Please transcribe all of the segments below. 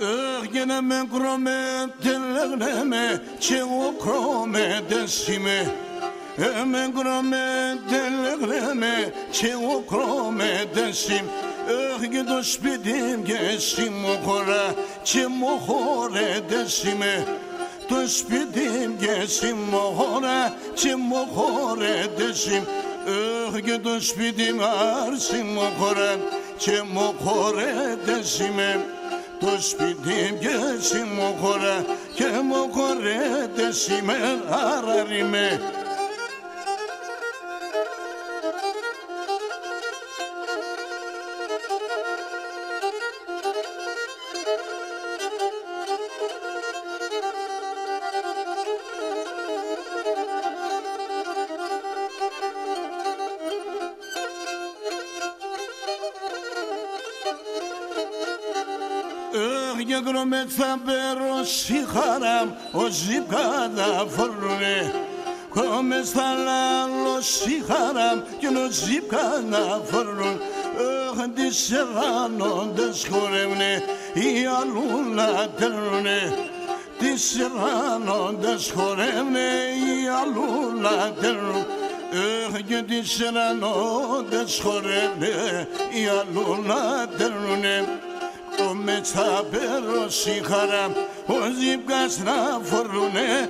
Gene me krome deleme çevo krome desime me krome deleme çevo krome desim gidoş bidim gesim okora çemo hore desime doş bidim gesim okora çemo hore desim gidoş bidim arsim okora çemo hore desime Toş bidim geçim okora, kem okore desime ararime. Grome sabero siharam o zibgada forne come stalla lo siharam che no zibgada forne di serrano descorrevne I aluna terne di serrano descorrevne I aluna terne di serrano descorrevne I aluna terne Come sabero siharam o zibgas na forune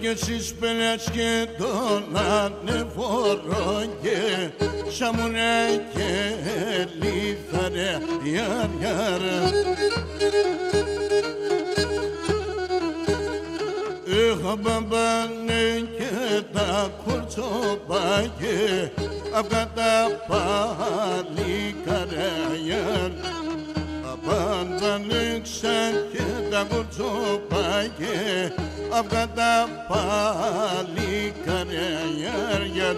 Geçiş beleşke dolanı forronge Şamune keli fere yar yar Babanın keda kurço baye Abgada pali kare yar Babanın sen keda kurço baye Abgada pali kare yar yar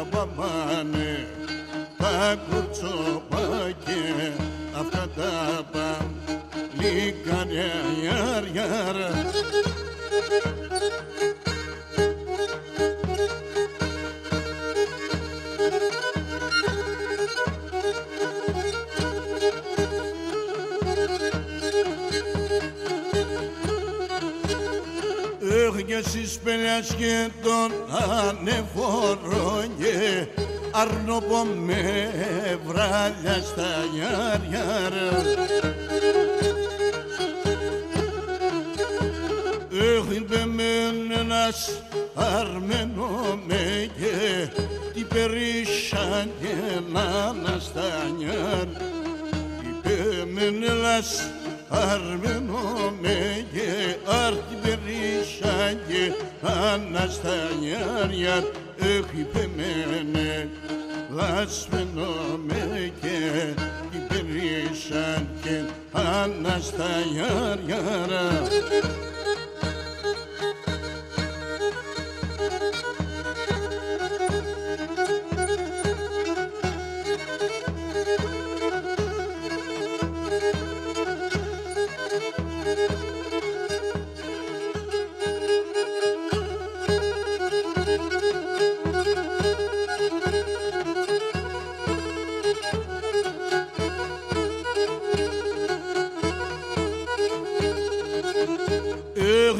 Babamane ta kurço baye Abgada pali kare yar yar Geçiş beleşke donane forronge Arnobom mevralyasta yar yar Bemen nas armenomege Ti perişan yenanastanyar Bemen nas armenomege Arti perişan yenanastanyar yar Ökipemene lasmenomege Ti perişan yenanastanyar yar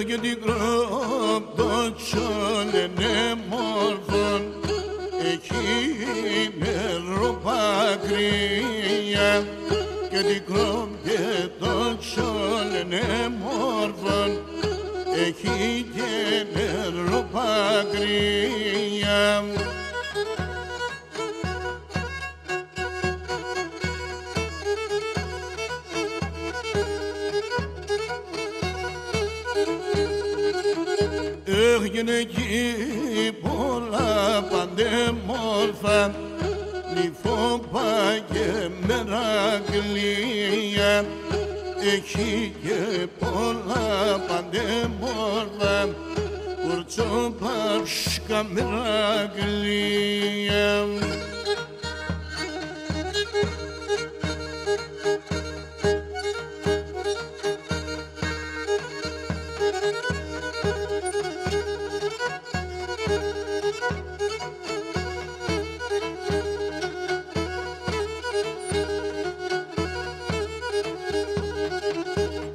Gedigram doçolene morfon Ekime robagriya Gedigram doçolene morfon Ekime robagriya Yine ki bola pandemorfa Ni fopa ye merakliya Eki ye bola pandemorfa Urțo pașca miraglie.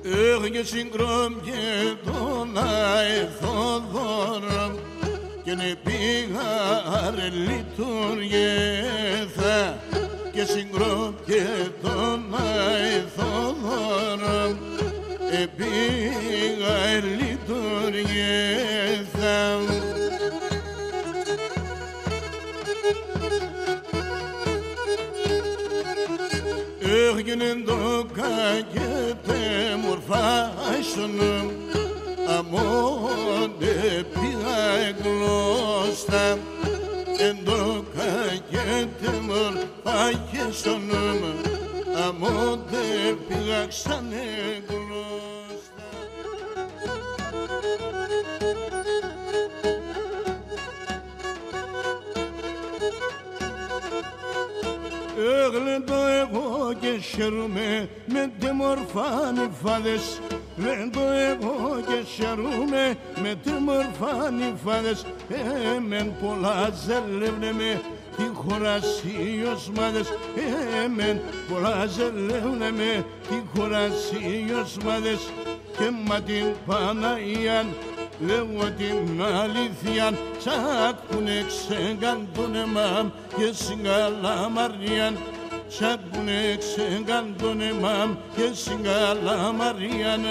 Ergesin gromje donai thodoram Kene pigar liturgietha Kesin gromje donai thodoram Pigar liturgietha Erginin dokakete murfaşınım Amode piaglosta En dokakete murfaşınım Amode piaksane glosta Έγλεντο εγώ και χαίρομαι με τη μορφάνη φάδες Έγλεντο εγώ και χαίρομαι με τη μορφάνη φάδες Εμεν πολλά ζελεύνε με τη χωρασί οσμάδες Εμεν πολλά ζελεύνε με τη χωρασί οσμάδες Και μα την Παναγιάν Λέγω την αλήθεια, τσάκουνε ξεγκαντώνε μαμ και συγκαλά Μαριάν. Τσάκουνε ξεγκαντώνε μαμ και συγκαλά Μαριάν.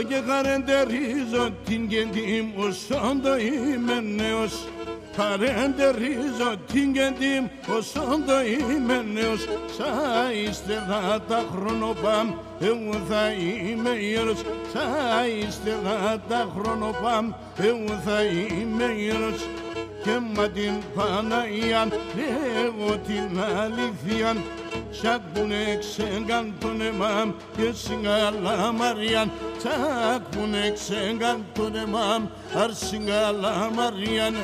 Και χαρεντερίζω την κεντή μου όσον το είμαι νέος Χαρεντερίζω την κεντή μου όσον το είμαι νέος Σα ύστερα τα χρονοπάμ εγώ θα είμαι ιερός Σα ύστερα τα χρονοπάμ εγώ θα είμαι ιερός Και μα την Παναγιάν λέγω την αλήθεια Τσάκουνε ξεγκαντώνε μαμ και συγκαλά Μαριάν Τσάκουνε ξεγκαντώνε μαμ αρ συγκαλά Μαριάν